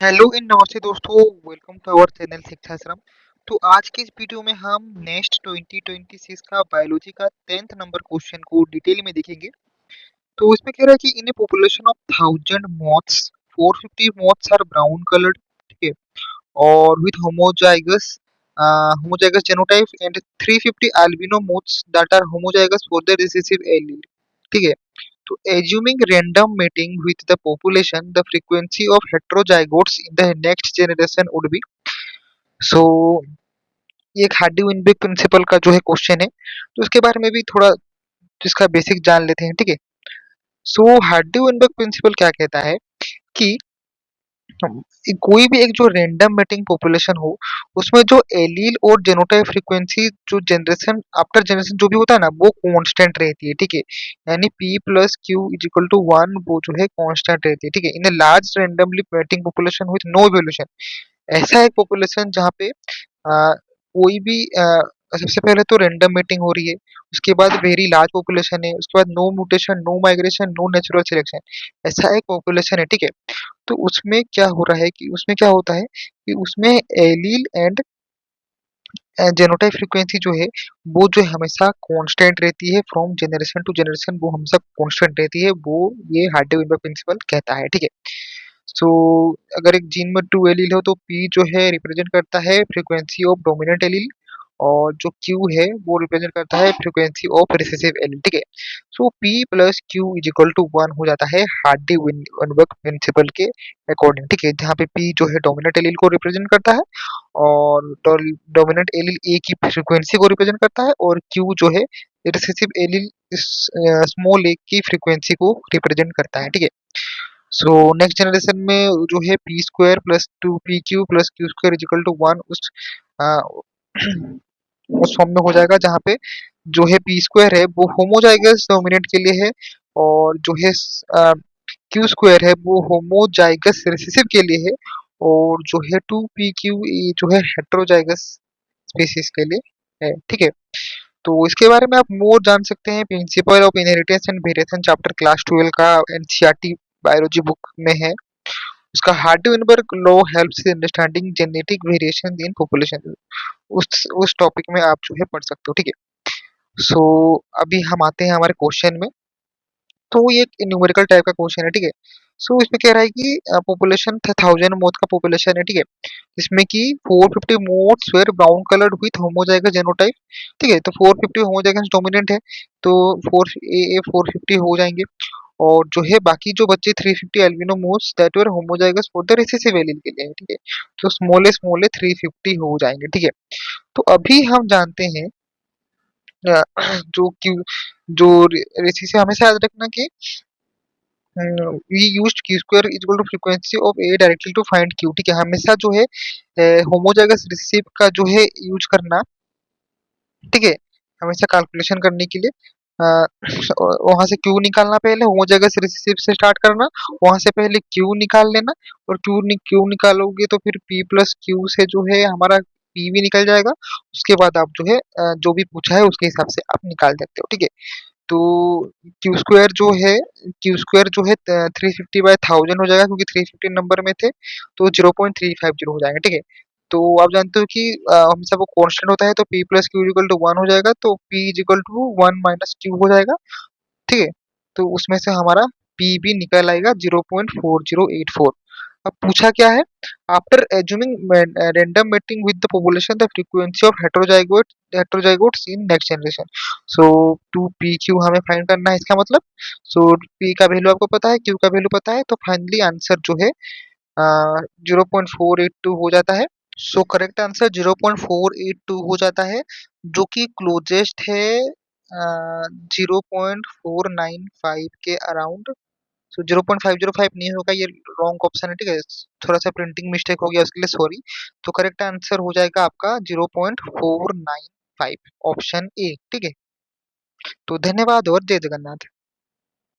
Hello इन नमस्ते दोस्तों। Welcome to our channel Shikshashram. तो आज के इस वीडियो में हम नेक्स्ट 2026 का बायोलॉजी का 10th नंबर क्वेश्चन को डिटेल में देखेंगे। तो इसमें कह रहा है कि in a population of 1000 moths 450 moths are brown coloured, ठीक है, और with homozygous genotype and 350 albino moths that are homozygous for the recessive allele, ठीक है। तो assuming random mating with the population, the frequency of heterozygotes in the next generation would be। सो ये एक Hardy विनबेक principal का जो है question है, तो इसके बारे में भी थोड़ा इसका बेसिक जान लेते हैं, ठीक है। सो हार्डी विनबेक प्रिंसिपल क्या कहता है कि कोई भी एक जो रैंडम मेटिंग पॉपुलेशन हो, उसमें जो एलील और जेनोटाइप फ्रीक्वेंसी जो जनरेशन आफ्टर जनरेशन जो भी होता है ना, वो कांस्टेंट रहती है, ठीक है। यानी p plus q is equal to 1 वो जो है कांस्टेंट रहती है, ठीक है। In a large randomly mating population with no evolution, ऐसा एक पॉपुलेशन जहाँ पे कोई भी सबसे पहले तो रैंडम मीटिंग हो रही है, उसके बाद वेरी लार्ज पॉपुलेशन है, उसके बाद no mutation, no migration, no natural selection, ऐसा एक पॉपुलेशन है, ठीक है। तो उसमें क्या हो रहा है कि उसमें क्या होता है कि उसमें एलील एंड जेनोटाइप फ्रीक्वेंसी जो है वो जो है हमेशा कांस्टेंट रहती है फ्रॉम जनरेशन टू जनरेशन, वो हमेशा कांस्टेंट रहती है, वो ये हार्डी-वेबर प्रिंसिपल कहता है, ठीक है। सो अगर एक जीन में 2 एलील हो तो पी जो है रिप्रेजेंट करता है फ्रीक्वेंसी ऑफ डोमिनेंट एलील, और जो क्यू है वो रिप्रेजेंट करता है फ्रीक्वेंसी ऑफ रिसेसिव एलील, ठीक है। So p plus q is equal to 1 हो जाता है हार्डी वेनबर्ग प्रिंसिपल के अकॉर्डिंग, ठीक है, जहाँ पे पी जो है डोमिनेंट एलील को रिप्रेजेंट करता है और डोमिनेंट एलील ए की फ्रीक्वेंसी को रिप्रेजेंट करता है, और क्यू जो है रिसेसिव एलील स्मॉल ए की फ्रीक्वेंसी को रिप्रेजेंट करता है, ठीक है। सो नेक्स्ट जनरेशन में जो है P square plus 2 pq plus Q square is equal to 1 uh, उस फॉर्म में हो जाएगा, जहाँ पे जो है पी स्क्वायर है वो होमोजाइगस डोमिनेंट के लिए है, और जो है क्यू स्क्वायर है वो होमोजाइगस रिसेसिव के लिए है, और जो है 2 pq जो है हेट्रोजाइगस स्पीसीज के लिए है, ठीक है। तो इसके बारे में आप मोर जान सकते हैं principle of inheritance and variation chapter class 12 का एनसीईआरटी बायोलॉजी बुक में है। उसका Hardy-Weinberg law helps in understanding genetic variation in population, उस टॉपिक में आप जो है पढ़ सकते हो, ठीक है। सो अभी हम आते हैं हमारे क्वेश्चन में। तो ये एक न्यूमेरिकल टाइप का क्वेश्चन है, ठीक है। सो इसमें कह रहा है कि पॉपुलेशन था 1000 मोथ का पॉपुलेशन है, ठीक है। इसमें कि 450 moths were brown coloured with homozygous genotype, ठीक है। तो 450 होमोजाइगस डोमिनेंट है, तो 450 हो जाएंगे, और जो है बाकी जो बच्चे 350 albino moths that were homozygous for the recessive allele के लिए है, ठीक है। तो स्मॉले 350 हो जाएंगे, ठीक है। तो अभी हम जानते हैं अ, जो कि जो रेसिस से हमेशा याद रखना कि we used Q square is equal to frequency of A directly to find Q, ठीक है। हमेशा जो है होमोजाइगस रिसीव का जो है यूज करना, ठीक है, हमेशा कैलकुलेशन करने के लिए वहां से क्यू निकालना, पहले होमोजाइगस रिसीव से स्टार्ट करना, वहां से पहले क्यू निकाल लेना, और क्यू निकालोगे तो फिर पी प्लस क्यू से जो है हमारा पी भी निकल जाएगा। उसके बाद आप जो है जो भी पूछा है उसके हिसाब से आप निकाल सकते हो, ठीक है। तो क्यू स्क्वायर जो है 350/1000 हो जाएगा, क्योंकि 350 नंबर में थे, तो 0.350 हो जाएगा, ठीक है। तो आप जानते हो कि हमेशा वो कांस्टेंट होता है, तो p plus Q equal to 1 हो जाएगा, तो p is equal to 1 minus Q हो जाएगा, ठीक है। तो उसमें से हमारा p भी निकल आएगा 0.4084। अब पूछा क्या है, after assuming random mating with the population the frequency of heterozygotes in next generation. So 2pq हमें फाइंड करना है, इसका मतलब सो p का वैल्यू आपको पता है, q का वैल्यू पता है, तो फाइनली आंसर जो है 0.482 हो जाता है। सो करेक्ट आंसर 0.482 हो जाता है, जो कि क्लोजेस्ट है 0.495 के अराउंड। सो 0.505 नहीं होगा, ये रॉन्ग ऑप्शन है, ठीक है। थोड़ा सा प्रिंटिंग मिस्टेक हो गया, उसके लिए सॉरी। तो करेक्ट आंसर हो जाएगा आपका 0.495, ऑप्शन ए, ठीक है। तो धन्यवाद और जय जगन्नाथ।